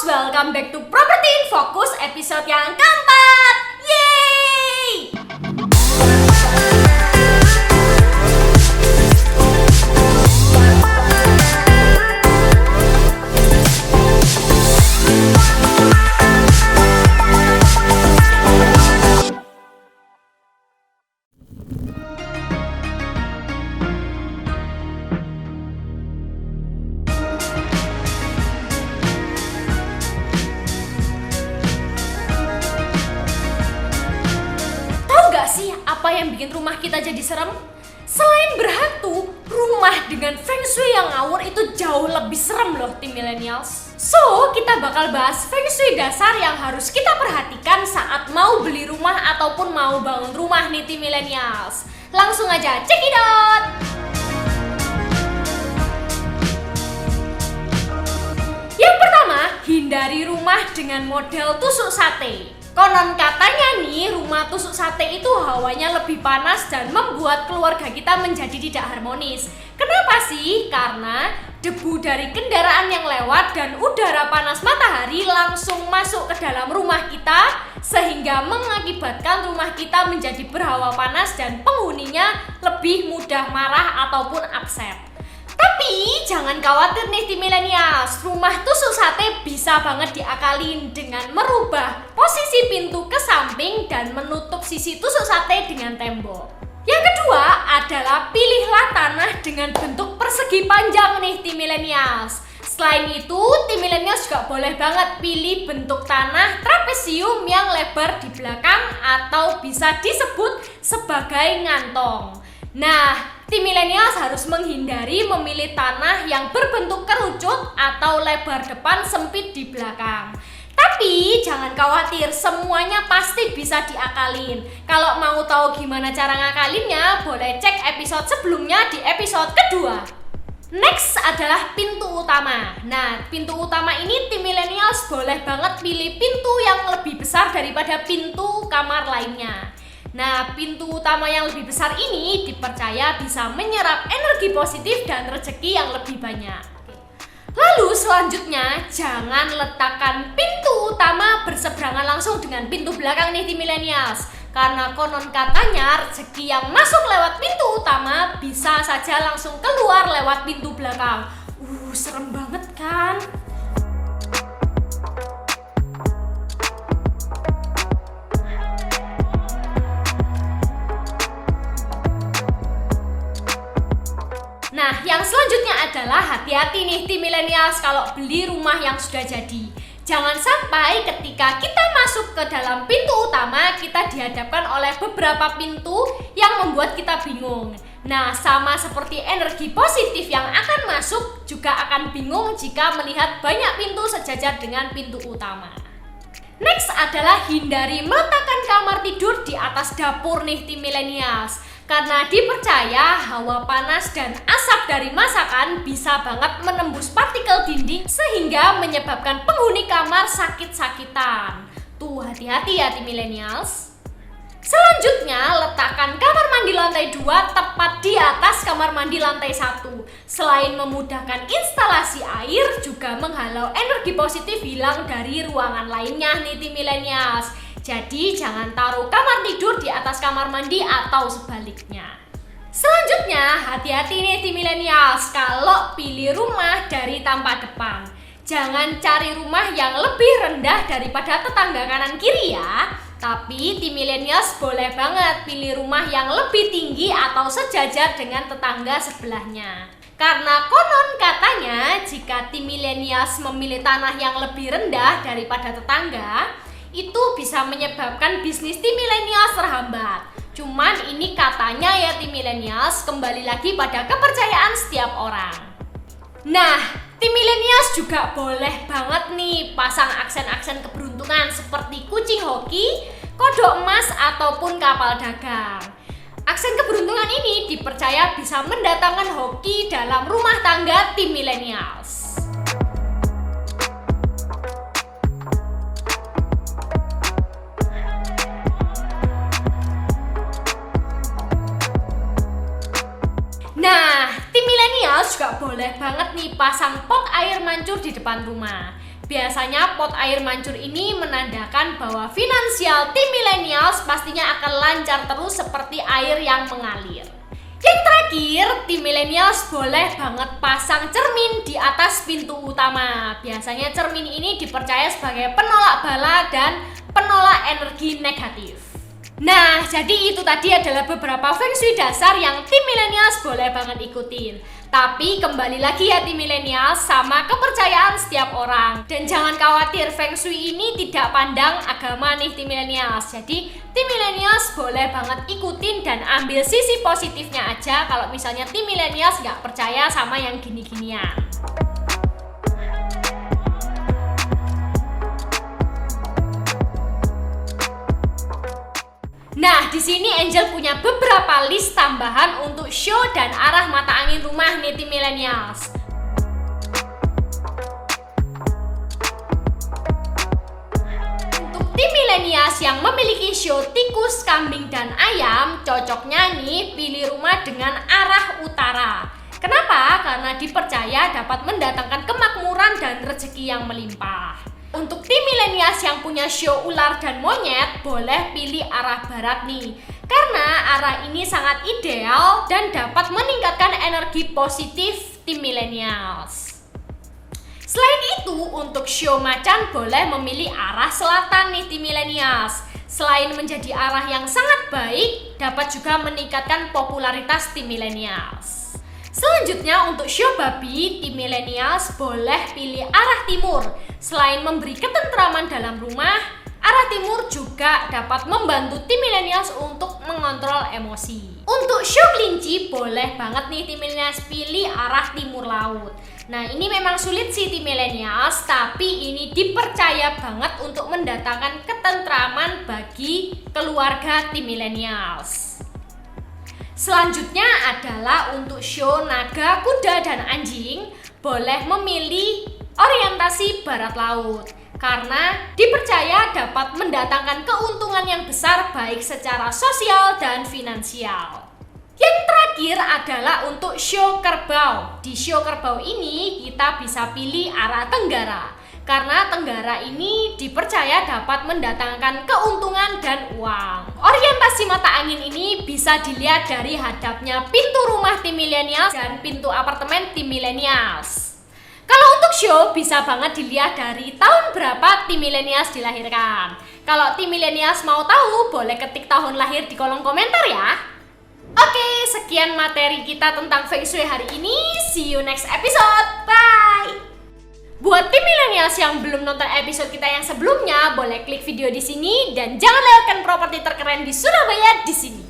welcome back to Property in Focus episode yang keempat. Yeay! Apa yang bikin rumah kita jadi serem? Selain berhantu, rumah dengan feng shui yang ngawur itu jauh lebih serem loh tim millennials. So, kita bakal bahas feng shui dasar yang harus kita perhatikan saat mau beli rumah ataupun mau bangun rumah nih tim millennials. Langsung aja cekidot! Yang pertama, hindari rumah dengan model tusuk sate. Konon katanya nih, rumah tusuk sate itu hawanya lebih panas dan membuat keluarga kita menjadi tidak harmonis. Kenapa sih? Karena debu dari kendaraan yang lewat dan udara panas matahari langsung masuk ke dalam rumah kita, sehingga mengakibatkan rumah kita menjadi berhawa panas dan penghuninya lebih mudah marah ataupun upset. Tapi jangan khawatir nih tim millennials, rumah tusuk sate bisa banget diakalin dengan merubah posisi pintu ke samping dan menutup sisi tusuk sate dengan tembok. Yang kedua adalah pilihlah tanah dengan bentuk persegi panjang nih tim millennials. Selain itu, tim millennials juga boleh banget pilih bentuk tanah trapesium yang lebar di belakang atau bisa disebut sebagai ngantong. Nah, tim millennials harus menghindari memilih tanah yang berbentuk kerucut atau lebar depan sempit di belakang. Tapi jangan khawatir, semuanya pasti bisa diakalin. Kalau mau tahu gimana cara ngakalinnya, boleh cek episode sebelumnya di episode kedua. Next adalah pintu utama. Nah, pintu utama ini tim millennials boleh banget pilih pintu yang lebih besar daripada pintu kamar lainnya. Nah, pintu utama yang lebih besar ini dipercaya bisa menyerap energi positif dan rezeki yang lebih banyak. Lalu selanjutnya, jangan letakkan pintu utama berseberangan langsung dengan pintu belakang nih tim millennials. Karena konon katanya rezeki yang masuk lewat pintu utama bisa saja langsung keluar lewat pintu belakang. Serem banget kan? Nah, yang selanjutnya adalah hati-hati nih tim millennials kalau beli rumah yang sudah jadi. Jangan sampai ketika kita masuk ke dalam pintu utama, kita dihadapkan oleh beberapa pintu yang membuat kita bingung. Nah, sama seperti energi positif yang akan masuk, juga akan bingung jika melihat banyak pintu sejajar dengan pintu utama. Next adalah hindari meletakkan kamar tidur di atas dapur nih tim millennials. Karena dipercaya hawa panas dan asap dari masakan bisa banget menembus partikel dinding sehingga menyebabkan penghuni kamar sakit-sakitan. Tuh, hati-hati ya tim millennials. Selanjutnya, letakkan kamar mandi lantai 2 tepat di atas kamar mandi lantai 1. Selain memudahkan instalasi air, juga menghalau energi positif hilang dari ruangan lainnya nih tim millennials. Jadi jangan taruh kamar tidur di atas kamar mandi atau sebaliknya. Selanjutnya, hati-hati nih tim millennials kalau pilih rumah dari tampak depan. Jangan cari rumah yang lebih rendah daripada tetangga kanan kiri ya. Tapi tim millennials boleh banget pilih rumah yang lebih tinggi atau sejajar dengan tetangga sebelahnya. Karena konon katanya jika tim millennials memilih tanah yang lebih rendah daripada tetangga, itu bisa menyebabkan bisnis tim millennials terhambat. Cuman ini katanya ya tim millennials, kembali lagi pada kepercayaan setiap orang. Nah, tim millennials juga boleh banget nih pasang aksen-aksen keberuntungan seperti kucing hoki, kodok emas, ataupun kapal dagang. Aksen keberuntungan ini dipercaya bisa mendatangkan hoki dalam rumah tangga tim millennials. Nah, tim millennials juga boleh banget nih pasang pot air mancur di depan rumah. Biasanya pot air mancur ini menandakan bahwa finansial tim millennials pastinya akan lancar terus seperti air yang mengalir. Yang terakhir, tim millennials boleh banget pasang cermin di atas pintu utama. Biasanya cermin ini dipercaya sebagai penolak bala dan penolak energi negatif. Nah, jadi itu tadi adalah beberapa feng shui dasar yang tim millennials boleh banget ikutin. Tapi kembali lagi ya tim millennials, sama kepercayaan setiap orang. Dan jangan khawatir, feng shui ini tidak pandang agama nih tim millennials. Jadi tim millennials boleh banget ikutin dan ambil sisi positifnya aja kalau misalnya tim millennials nggak percaya sama yang gini-ginian. Nah, di sini Angel punya beberapa list tambahan untuk show dan arah mata angin rumah nih tim millennials. Untuk tim millennials yang memiliki show tikus, kambing, dan ayam, cocoknya nih pilih rumah dengan arah utara. Kenapa? Karena dipercaya dapat mendatangkan kemakmuran dan rezeki yang melimpah. Untuk tim millennials yang punya show ular dan monyet, boleh pilih arah barat nih. Karena arah ini sangat ideal dan dapat meningkatkan energi positif tim millennials. Selain itu, untuk show macan boleh memilih arah selatan nih tim millennials. Selain menjadi arah yang sangat baik, dapat juga meningkatkan popularitas tim millennials. Selanjutnya untuk show babi, tim millennials boleh pilih arah timur. Selain memberi ketentraman dalam rumah, arah timur juga dapat membantu tim millennials untuk mengontrol emosi. Untuk show kelinci, boleh banget nih tim millennials pilih arah timur laut. Nah, ini memang sulit sih tim millennials, tapi ini dipercaya banget untuk mendatangkan ketentraman bagi keluarga tim millennials. Selanjutnya adalah untuk show naga, kuda, dan anjing, boleh memilih orientasi barat laut karena dipercaya dapat mendatangkan keuntungan yang besar baik secara sosial dan finansial. Yang terakhir adalah untuk show kerbau. Di show kerbau ini kita bisa pilih arah tenggara karena tenggara ini dipercaya dapat mendatangkan keuntungan dan uang. Orientasi mata angin ini bisa dilihat dari hadapnya pintu rumah tim millennials dan pintu apartemen tim millennials. Kalau untuk show bisa banget dilihat dari tahun berapa tim millennials dilahirkan. Kalau tim millennials mau tahu, boleh ketik tahun lahir di kolom komentar ya. Oke, sekian materi kita tentang Feng Shui hari ini. See you next episode. Bye. Buat tim millennials yang belum nonton episode kita yang sebelumnya, boleh klik video di sini dan jangan lewatkan properti terkeren di Surabaya di sini.